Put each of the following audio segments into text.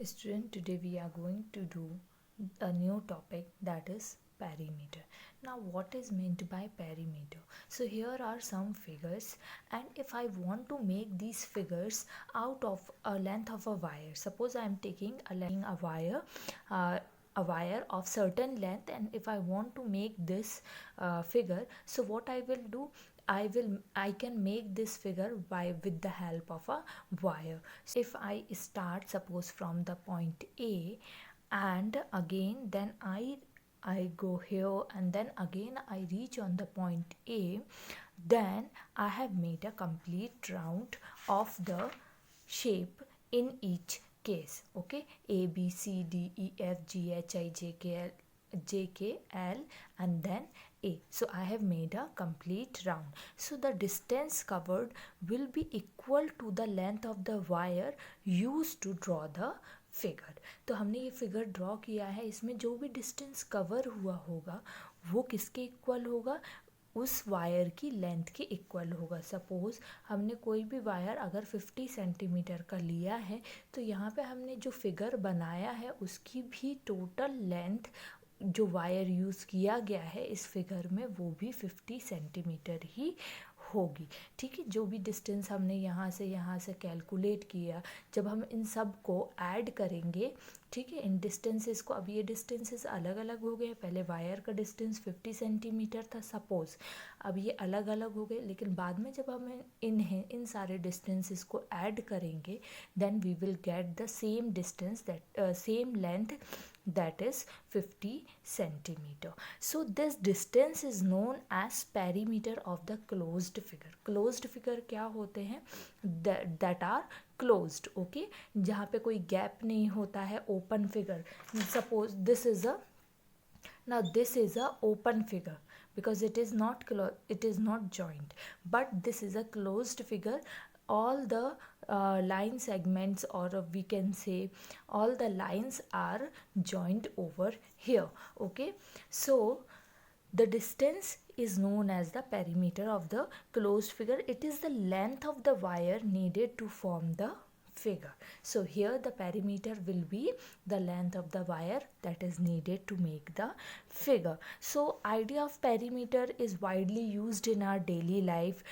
Student, today we are going to do a new topic, that is perimeter. Now what is meant by perimeter? So here are some figures, and if I want to make these figures out of a length of a wire, suppose I am taking a wire, a wire of certain length, and if I want to make this figure, so what I will do, I can make this figure by with the help of a wire. So if I start suppose from the point A, and again then I go here, and then again I reach on the point A, then I have made a complete round of the shape in each case. Okay, A B C D E F G H I J K L and then A. So I have made a complete round. So the distance covered will be equal to the length of the wire used to draw the figure. तो हमने ये figure draw किया है, इसमें जो भी distance cover हुआ होगा वो किसके इक्वल होगा, उस वायर की लेंथ के इक्वल होगा. सपोज़ हमने कोई भी वायर अगर 50 सेंटीमीटर का लिया है, तो यहाँ पे हमने जो फिगर बनाया है उसकी भी टोटल लेंथ जो वायर यूज़ किया गया है इस फिगर में वो भी 50 सेंटीमीटर ही होगी. ठीक है, जो भी डिस्टेंस हमने यहाँ से कैलकुलेट किया, जब हम इन सब को ऐड करेंगे, ठीक है, इन डिस्टेंसेस को, अब ये डिस्टेंसेस अलग अलग हो गए. पहले वायर का डिस्टेंस 50 सेंटीमीटर था सपोज़, अब ये अलग अलग हो गए, लेकिन बाद में जब हम इन सारे डिस्टेंसेस को ऐड करेंगे, then we will get the same distance, that same length, that is 50 centimeter. So this distance is known as perimeter of the closed figure. Closed figure क्या होते हैं, that are closed. okay, जहाँ पे कोई gap नहीं होता है. open figure, suppose this is a, now this is a open figure because it is not joined, but this is a closed figure. All the line segments, or we can say all the lines are joined over here. okay, so the distance is known as the perimeter of the closed figure. It is the length of the wire needed to form the figure. So here the perimeter will be the length of the wire that is needed to make the figure. So idea of perimeter is widely used in our daily life.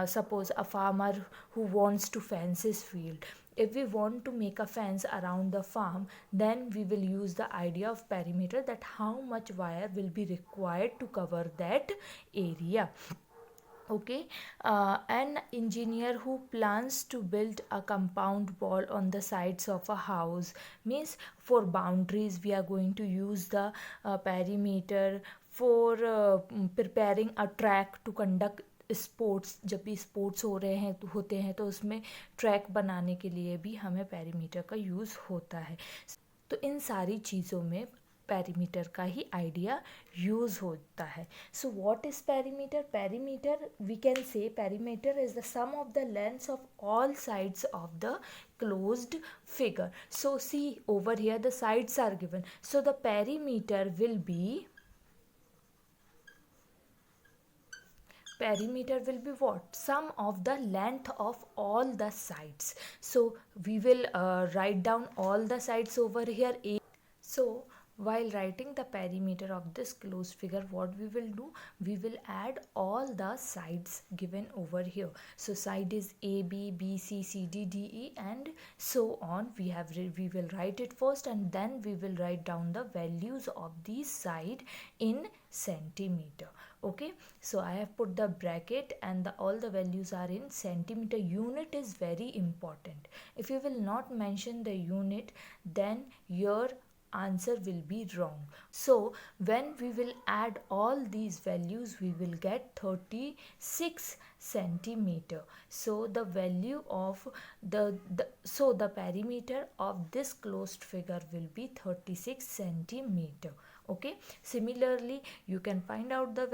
Suppose a farmer who wants to fence his field. If we want to make a fence around the farm, then we will use the idea of perimeter, that how much wire will be required to cover that area. okay, an engineer who plans to build a compound wall on the sides of a house, means for boundaries we are going to use the perimeter. For preparing a track to conduct sports, जब भी sports होते हैं तो उसमें track बनाने के लिए भी हमें पेरीमीटर का यूज़ होता है. तो इन सारी चीज़ों में पेरीमीटर का ही आइडिया यूज़ होता है. So what is perimeter? Perimeter, we can say perimeter is the sum of the lengths of all sides of the closed figure. So see over here the sides are given, so the perimeter will be what? Sum of the length of all the sides. So we will write down all the sides over here. So while writing the perimeter of this closed figure, what we will do, we will add all the sides given over here. So side is A, B, B, C, C, D, D, E and so on. We will write it first, and then we will write down the values of these side in centimeter. Okay, so I have put the bracket, and all the values are in centimeter. Unit is very important. If you will not mention the unit, then your answer will be wrong. So when we will add all these values, we will get 36 centimeter. So the value of the perimeter of this closed figure will be 36 centimeter. Okay, similarly you can find out the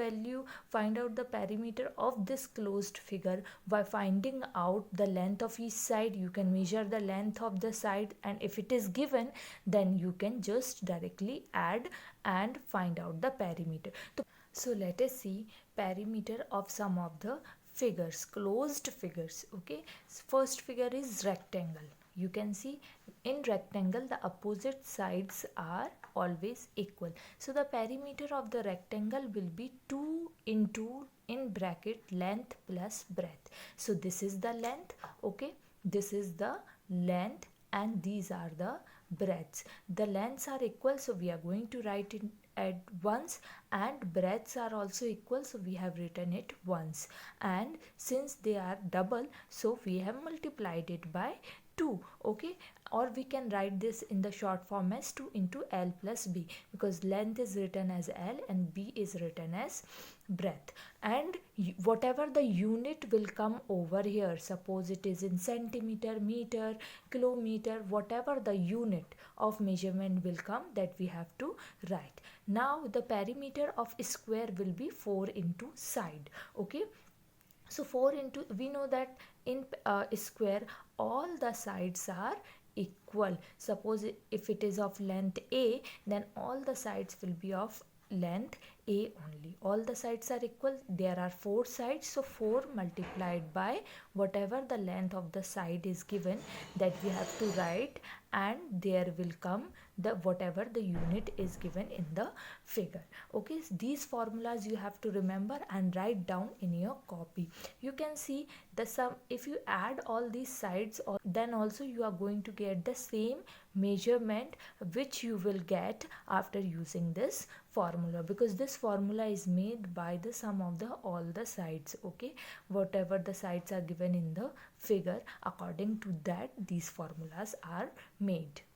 perimeter of this closed figure by finding out the length of each side. You can measure the length of the side, and if it is given, then you can just directly add and find out the perimeter. So let us see perimeter of some of the figures, closed figures. Okay, first figure is rectangle. You can see in rectangle the opposite sides are always equal. So the perimeter of the rectangle will be 2 into in bracket length plus breadth. So this is the length, okay, this is the length and these are the breadths. The lengths are equal, so we are going to write it at once, and breadths are also equal, so we have written it once, and since they are double, so we have multiplied it by 2, okay. Or we can write this in the short form as 2 into L plus B, because length is written as L and B is written as breadth. And whatever the unit will come over here, suppose it is in centimeter, meter, kilometer, whatever the unit of measurement will come, that we have to write. Now the perimeter of a square will be 4 into side, okay. So 4 into, we know that in a square all the sides are equal. Suppose if it is of length A, then all the sides will be of length A only. All the sides are equal. There are 4 sides, so 4 multiplied by whatever the length of the side is given, that we have to write, and there will come the whatever the unit is given in the figure, okay. These formulas you have to remember and write down in your copy. You can see the sum, if you add all these sides, then also you are going to get the same measurement which you will get after using this formula, because this formula is made by the sum of the all the sides, okay. Whatever the sides are given in the figure, according to that these formulas are made.